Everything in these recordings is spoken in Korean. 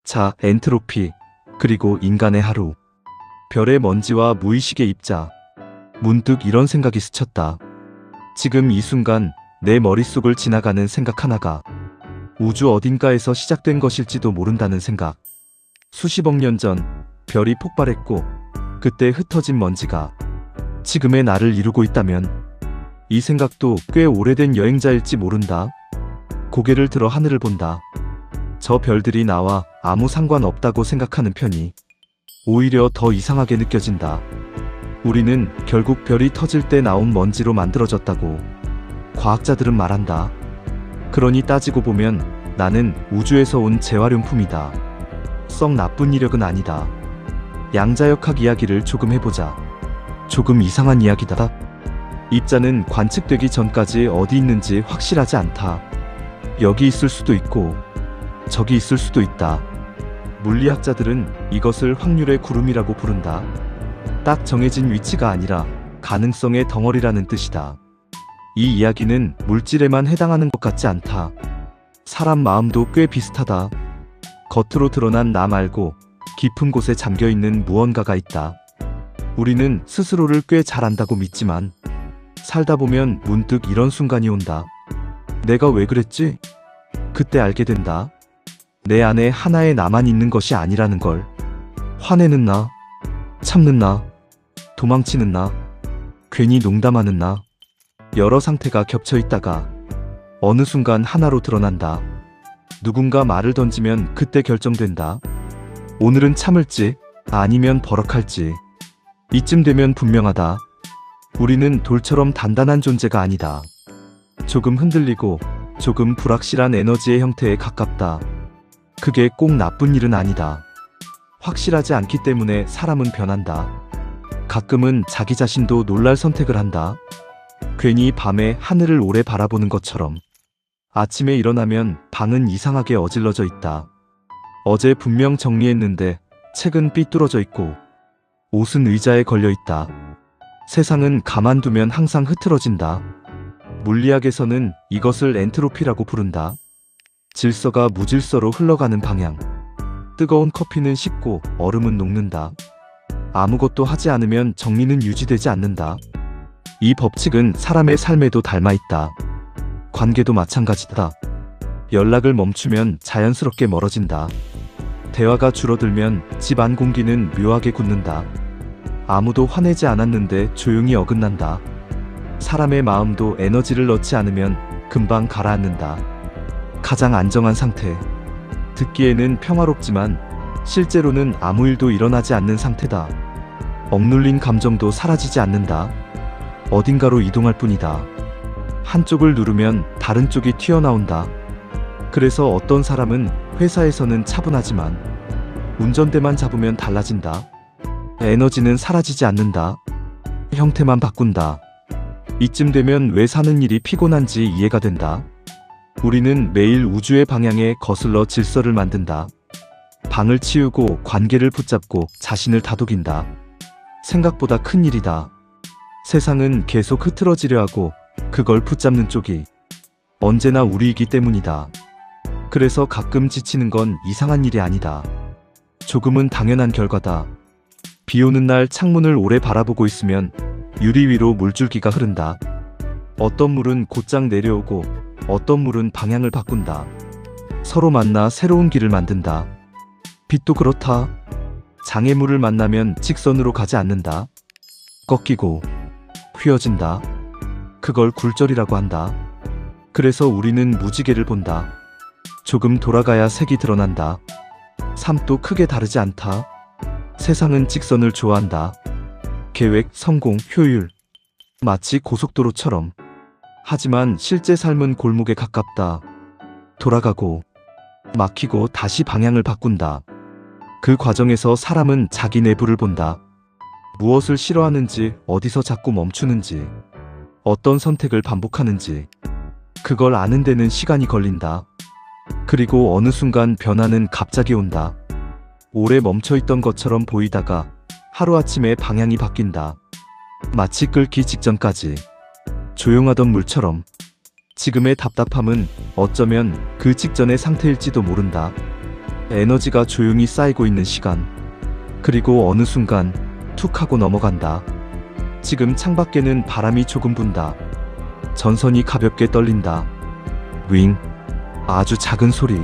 자, 엔트로피, 그리고 인간의 하루. 별의 먼지와 무의식의 입자. 문득 이런 생각이 스쳤다. 지금 이 순간 내 머릿속을 지나가는 생각 하나가 우주 어딘가에서 시작된 것일지도 모른다는 생각. 수십억 년 전 별이 폭발했고 그때 흩어진 먼지가 지금의 나를 이루고 있다면 이 생각도 꽤 오래된 여행자일지 모른다. 고개를 들어 하늘을 본다. 저 별들이 나와 아무 상관없다고 생각하는 편이 오히려 더 이상하게 느껴진다. 우리는 결국 별이 터질 때 나온 먼지로 만들어졌다고 과학자들은 말한다. 그러니 따지고 보면 나는 우주에서 온 재활용품이다. 썩 나쁜 이력은 아니다. 양자역학 이야기를 조금 해보자. 조금 이상한 이야기다. 입자는 관측되기 전까지 어디 있는지 확실하지 않다. 여기 있을 수도 있고 저기 있을 수도 있다. 물리학자들은 이것을 확률의 구름이라고 부른다. 딱 정해진 위치가 아니라 가능성의 덩어리라는 뜻이다. 이 이야기는 물질에만 해당하는 것 같지 않다. 사람 마음도 꽤 비슷하다. 겉으로 드러난 나 말고 깊은 곳에 잠겨있는 무언가가 있다. 우리는 스스로를 꽤 잘 안다고 믿지만 살다 보면 문득 이런 순간이 온다. 내가 왜 그랬지? 그때 알게 된다. 내 안에 하나의 나만 있는 것이 아니라는 걸. 화내는 나, 참는 나, 도망치는 나, 괜히 농담하는 나. 여러 상태가 겹쳐 있다가 어느 순간 하나로 드러난다. 누군가 말을 던지면 그때 결정된다. 오늘은 참을지 아니면 버럭할지. 이쯤 되면 분명하다. 우리는 돌처럼 단단한 존재가 아니다. 조금 흔들리고 조금 불확실한 에너지의 형태에 가깝다. 그게 꼭 나쁜 일은 아니다. 확실하지 않기 때문에 사람은 변한다. 가끔은 자기 자신도 놀랄 선택을 한다. 괜히 밤에 하늘을 오래 바라보는 것처럼. 아침에 일어나면 방은 이상하게 어질러져 있다. 어제 분명 정리했는데 책은 삐뚤어져 있고 옷은 의자에 걸려 있다. 세상은 가만두면 항상 흐트러진다. 물리학에서는 이것을 엔트로피라고 부른다. 질서가 무질서로 흘러가는 방향. 뜨거운 커피는 식고 얼음은 녹는다. 아무것도 하지 않으면 정리는 유지되지 않는다. 이 법칙은 사람의 삶에도 닮아있다. 관계도 마찬가지다. 연락을 멈추면 자연스럽게 멀어진다. 대화가 줄어들면 집 안 공기는 묘하게 굳는다. 아무도 화내지 않았는데 조용히 어긋난다. 사람의 마음도 에너지를 넣지 않으면 금방 가라앉는다. 가장 안정한 상태. 듣기에는 평화롭지만 실제로는 아무 일도 일어나지 않는 상태다. 억눌린 감정도 사라지지 않는다. 어딘가로 이동할 뿐이다. 한쪽을 누르면 다른 쪽이 튀어나온다. 그래서 어떤 사람은 회사에서는 차분하지만 운전대만 잡으면 달라진다. 에너지는 사라지지 않는다. 형태만 바꾼다. 이쯤 되면 왜 사는 일이 피곤한지 이해가 된다. 우리는 매일 우주의 방향에 거슬러 질서를 만든다. 방을 치우고 관계를 붙잡고 자신을 다독인다. 생각보다 큰 일이다. 세상은 계속 흐트러지려 하고 그걸 붙잡는 쪽이 언제나 우리이기 때문이다. 그래서 가끔 지치는 건 이상한 일이 아니다. 조금은 당연한 결과다. 비 오는 날 창문을 오래 바라보고 있으면 유리 위로 물줄기가 흐른다. 어떤 물은 곧장 내려오고 어떤 물은 방향을 바꾼다. 서로 만나 새로운 길을 만든다. 빛도 그렇다. 장애물을 만나면 직선으로 가지 않는다. 꺾이고 휘어진다. 그걸 굴절이라고 한다. 그래서 우리는 무지개를 본다. 조금 돌아가야 색이 드러난다. 삶도 크게 다르지 않다. 세상은 직선을 좋아한다. 계획, 성공, 효율. 마치 고속도로처럼. 하지만 실제 삶은 골목에 가깝다. 돌아가고 막히고 다시 방향을 바꾼다. 그 과정에서 사람은 자기 내부를 본다. 무엇을 싫어하는지, 어디서 자꾸 멈추는지, 어떤 선택을 반복하는지. 그걸 아는 데는 시간이 걸린다. 그리고 어느 순간 변화는 갑자기 온다. 오래 멈춰있던 것처럼 보이다가 하루아침에 방향이 바뀐다. 마치 끓기 직전까지. 조용하던 물처럼. 지금의 답답함은 어쩌면 그 직전의 상태일지도 모른다. 에너지가 조용히 쌓이고 있는 시간. 그리고 어느 순간 툭 하고 넘어간다. 지금 창밖에는 바람이 조금 분다. 전선이 가볍게 떨린다. 윙. 아주 작은 소리.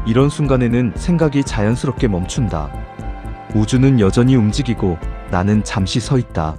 이런 순간에는 생각이 자연스럽게 멈춘다. 우주는 여전히 움직이고 나는 잠시 서 있다.